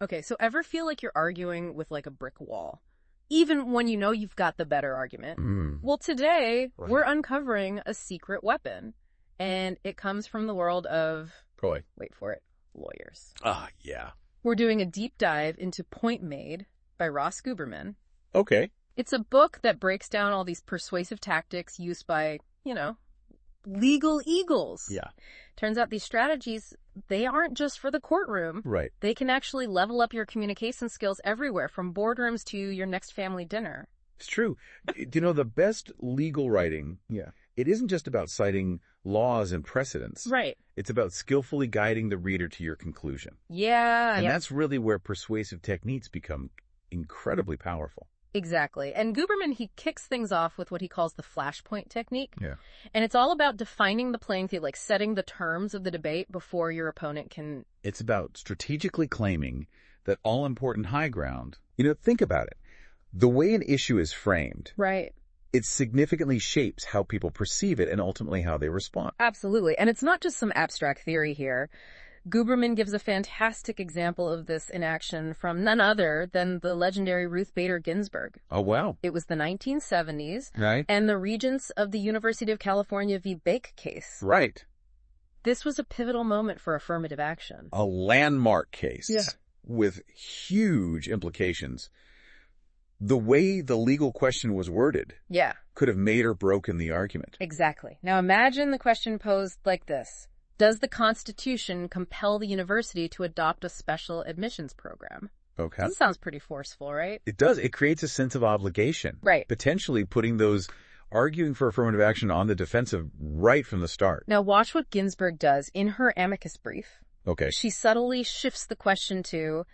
Okay, so ever feel like you're arguing with like a brick wall? Even when you know you've got the better argument? Well, today, we're uncovering a secret weapon. And it comes from the world of, Boy. wait for it, lawyers. Yeah. We're doing a deep dive into Point Made by Ross Guberman. Okay. It's a book that breaks down all these persuasive tactics used by, legal eagles. Yeah. Turns out these strategies, they aren't just for the courtroom. Right. They can actually level up your communication skills everywhere, from boardrooms to your next family dinner. It's true. The best legal writing, it isn't just about citing laws and precedents. Right. It's about skillfully guiding the reader to your conclusion. Yeah. And that's really where persuasive techniques become incredibly powerful. Exactly. And Guberman, he kicks things off with what he calls the Flashpoint technique. Yeah. And it's all about defining the playing field, like setting the terms of the debate before your opponent can... It's about strategically claiming that all-important high ground. Think about it. The way an issue is framed, right, it significantly shapes how people perceive it and ultimately how they respond. Absolutely. And it's not just some abstract theory here. Guberman gives a fantastic example of this in action from none other than the legendary Ruth Bader Ginsburg. Oh, wow. It was the 1970s. Right. And the Regents of the University of California v. Bake case. Right. This was a pivotal moment for affirmative action. A landmark case. Yeah. With huge implications. The way the legal question was worded could have made or broken the argument. Exactly. Now imagine the question posed like this. Does the Constitution compel the university to adopt a special admissions program? Okay. This sounds pretty forceful, right? It does. It creates a sense of obligation. Right. Potentially putting those arguing for affirmative action on the defensive right from the start. Now watch what Ginsburg does in her amicus brief. Okay. She subtly shifts the question to,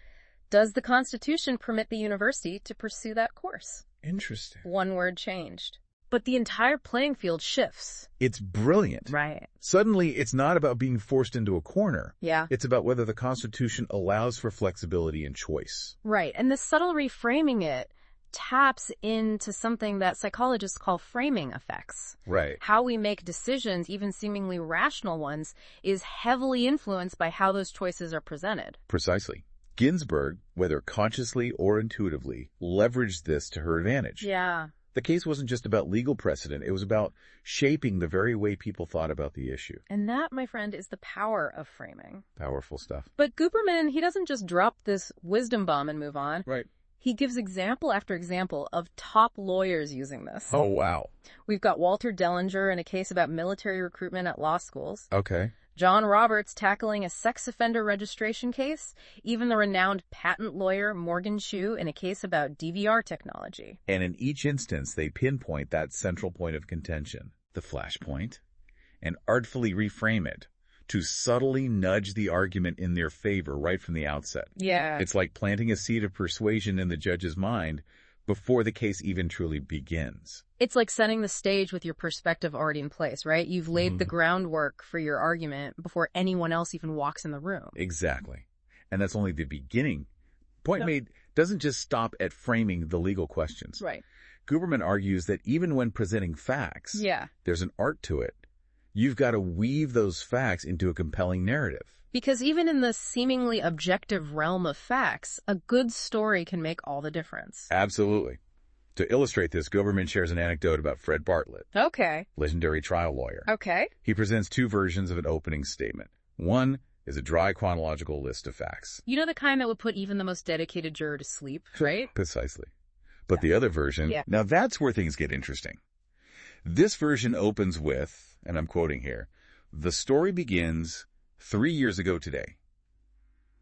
does the Constitution permit the university to pursue that course? Interesting. One word changed. But the entire playing field shifts. It's brilliant. Right. Suddenly, it's not about being forced into a corner. Yeah. It's about whether the Constitution allows for flexibility and choice. Right. And the subtle reframing it taps into something that psychologists call framing effects. Right. How we make decisions, even seemingly rational ones, is heavily influenced by how those choices are presented. Precisely. Ginsburg, whether consciously or intuitively, leveraged this to her advantage. Yeah. The case wasn't just about legal precedent. It was about shaping the very way people thought about the issue. And that, my friend, is the power of framing. Powerful stuff. But Guberman, he doesn't just drop this wisdom bomb and move on. Right. He gives example after example of top lawyers using this. Oh, wow. We've got Walter Dellinger in a case about military recruitment at law schools. Okay. John Roberts tackling a sex offender registration case. Even the renowned patent lawyer Morgan Chu in a case about DVR technology. And in each instance, they pinpoint that central point of contention, the flashpoint, and artfully reframe it to subtly nudge the argument in their favor right from the outset. Yeah. It's like planting a seed of persuasion in the judge's mind before the case even truly begins. It's like setting the stage with your perspective already in place, right? You've laid the groundwork for your argument before anyone else even walks in the room. Exactly. And that's only the beginning. Point made doesn't just stop at framing the legal questions. Right. Guberman argues that even when presenting facts, there's an art to it. You've got to weave those facts into a compelling narrative. Because even in the seemingly objective realm of facts, a good story can make all the difference. Absolutely. To illustrate this, Guberman shares an anecdote about Fred Bartlett. Okay. Legendary trial lawyer. Okay. He presents two versions of an opening statement. One is a dry chronological list of facts. You know, the kind that would put even the most dedicated juror to sleep, right? Precisely. But the other version, now that's where things get interesting. This version opens with, and I'm quoting here, the story begins 3 years ago today.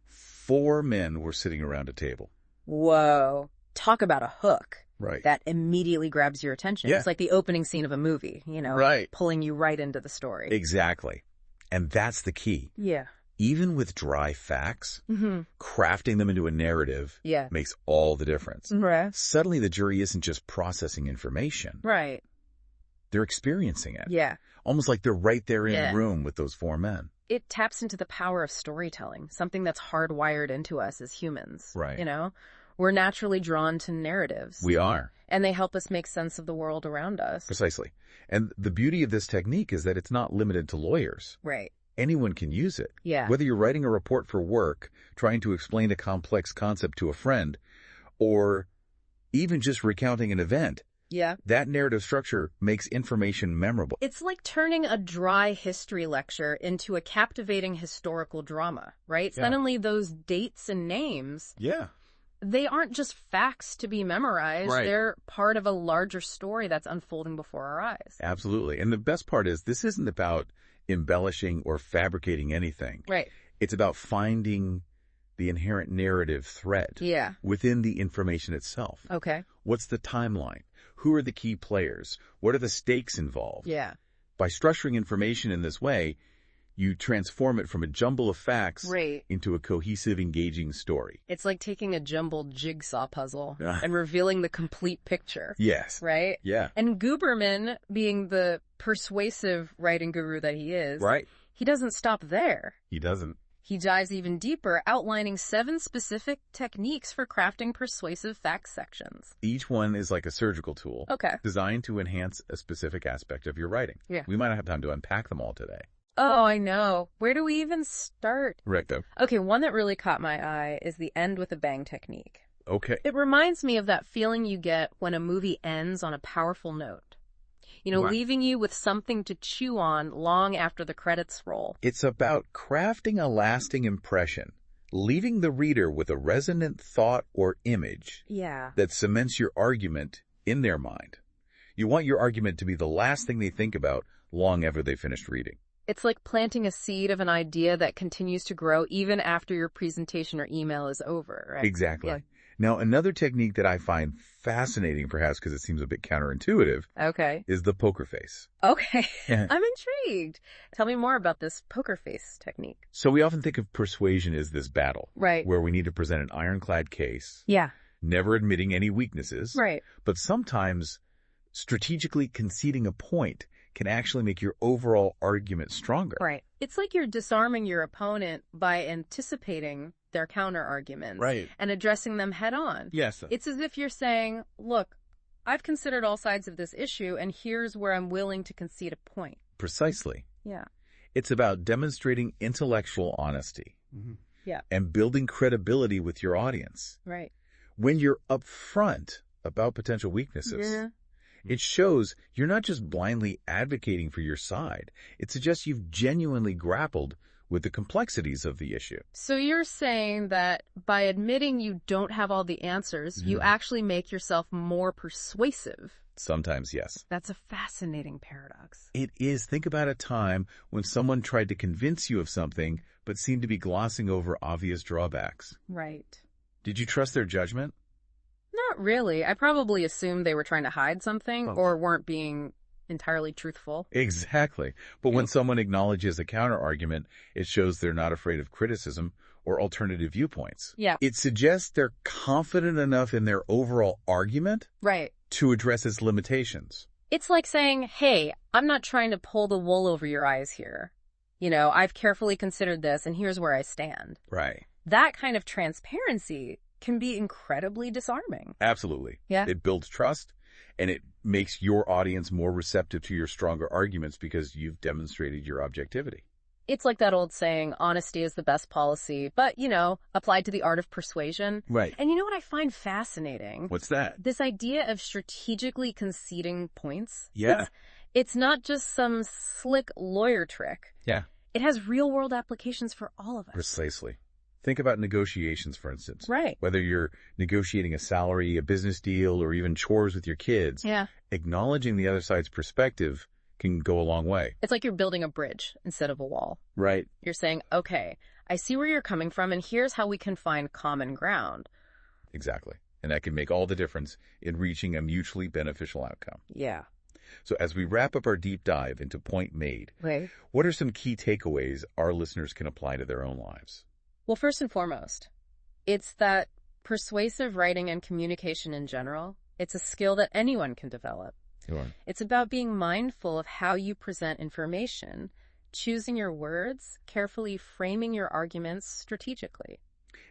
4 men were sitting around a table. Whoa. Talk about a hook. Right. That immediately grabs your attention. Yeah. It's like the opening scene of a movie, pulling you right into the story. Exactly. And that's the key. Yeah. Even with dry facts, crafting them into a narrative makes all the difference. Right. Suddenly the jury isn't just processing information. Right. They're experiencing it. Yeah. Almost like they're right there in the room with those 4 men. It taps into the power of storytelling, something that's hardwired into us as humans. Right. We're naturally drawn to narratives. We are. And they help us make sense of the world around us. Precisely. And the beauty of this technique is that it's not limited to lawyers. Right. anyone can use it. Yeah. Whether you're writing a report for work, trying to explain a complex concept to a friend, or even just recounting an event. Yeah. That narrative structure makes information memorable. It's like turning a dry history lecture into a captivating historical drama, right? Yeah. Suddenly those dates and names, Yeah. they aren't just facts to be memorized. Right. They're part of a larger story that's unfolding before our eyes. Absolutely. And the best part is this isn't about embellishing or fabricating anything. Right. It's about finding the inherent narrative thread within the information itself. Okay. What's the timeline? Who are the key players? What are the stakes involved? Yeah. By structuring information in this way, you transform it from a jumble of facts into a cohesive, engaging story. It's like taking a jumbled jigsaw puzzle and revealing the complete picture. Yes. Right? Yeah. And Guberman, being the persuasive writing guru that he is, he doesn't stop there. He doesn't. He dives even deeper, outlining 7 specific techniques for crafting persuasive fact sections. Each one is like a surgical tool designed to enhance a specific aspect of your writing. Yeah. We might not have time to unpack them all today. Oh, I know. Where do we even start? Recto. Okay, one that really caught my eye is the end with a bang technique. Okay. It reminds me of that feeling you get when a movie ends on a powerful note. You know, leaving you with something to chew on long after the credits roll. It's about crafting a lasting impression, leaving the reader with a resonant thought or image that cements your argument in their mind. You want your argument to be the last thing they think about long after they finished reading. It's like planting a seed of an idea that continues to grow even after your presentation or email is over, right? Exactly. Yeah. Now, another technique that I find fascinating, perhaps because it seems a bit counterintuitive, is the poker face. Okay. I'm intrigued. Tell me more about this poker face technique. So we often think of persuasion as this battle, where we need to present an ironclad case, never admitting any weaknesses, but sometimes strategically conceding a point can actually make your overall argument stronger. Right. It's like you're disarming your opponent by anticipating their counter arguments and addressing them head on. Yes. It's as if you're saying, look, I've considered all sides of this issue, and here's where I'm willing to concede a point. Precisely. Yeah. It's about demonstrating intellectual honesty Yeah. and building credibility with your audience. Right. When you're upfront about potential weaknesses, it shows you're not just blindly advocating for your side. It suggests you've genuinely grappled with the complexities of the issue. So you're saying that by admitting you don't have all the answers, you actually make yourself more persuasive. Sometimes, yes. That's a fascinating paradox. It is. Think about a time when someone tried to convince you of something, but seemed to be glossing over obvious drawbacks. Right. Did you trust their judgment? Not really. I probably assumed they were trying to hide something or weren't being entirely truthful. Exactly. But when someone acknowledges a counter-argument, it shows they're not afraid of criticism or alternative viewpoints. Yeah. It suggests they're confident enough in their overall argument to address its limitations. It's like saying, hey, I'm not trying to pull the wool over your eyes here. You know, I've carefully considered this, and here's where I stand. Right. That kind of transparency can be incredibly disarming. Absolutely. Yeah. It builds trust, and it makes your audience more receptive to your stronger arguments because you've demonstrated your objectivity. It's like that old saying, honesty is the best policy, but, you know, applied to the art of persuasion. Right. And you know what I find fascinating? What's that? This idea of strategically conceding points. Yeah. It's not just some slick lawyer trick. Yeah. It has real-world applications for all of us. Precisely. Think about negotiations, for instance. Right. Whether you're negotiating a salary, a business deal, or even chores with your kids. Yeah. Acknowledging the other side's perspective can go a long way. It's like you're building a bridge instead of a wall. Right. You're saying, okay, I see where you're coming from, and here's how we can find common ground. Exactly. And that can make all the difference in reaching a mutually beneficial outcome. Yeah. So as we wrap up our deep dive into Point Made, what are some key takeaways our listeners can apply to their own lives? Well, first and foremost, it's that persuasive writing and communication in general, it's a skill that anyone can develop. Sure. It's about being mindful of how you present information, choosing your words, carefully framing your arguments strategically.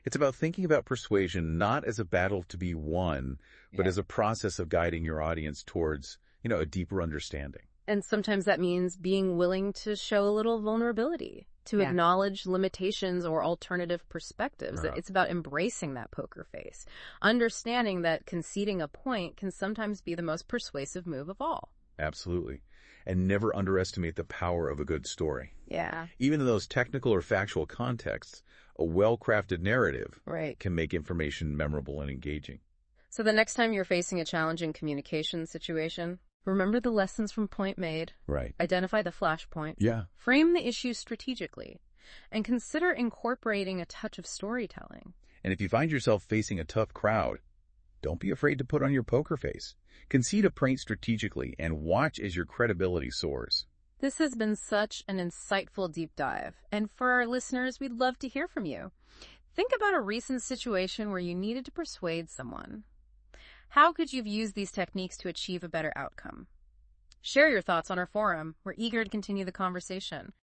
It's about thinking about persuasion not as a battle to be won, but as a process of guiding your audience towards, a deeper understanding. And sometimes that means being willing to show a little vulnerability, to acknowledge limitations or alternative perspectives. It's about embracing that poker face, understanding that conceding a point can sometimes be the most persuasive move of all. Absolutely. And never underestimate the power of a good story. Yeah. Even in those technical or factual contexts, a well-crafted narrative can make information memorable and engaging. So the next time you're facing a challenging communication situation, remember the lessons from Point Made. Right. Identify the flashpoint. Yeah. Frame the issue strategically. And consider incorporating a touch of storytelling. And if you find yourself facing a tough crowd, don't be afraid to put on your poker face. Concede a point strategically and watch as your credibility soars. This has been such an insightful deep dive. And for our listeners, we'd love to hear from you. Think about a recent situation where you needed to persuade someone. How could you have used these techniques to achieve a better outcome? Share your thoughts on our forum. We're eager to continue the conversation.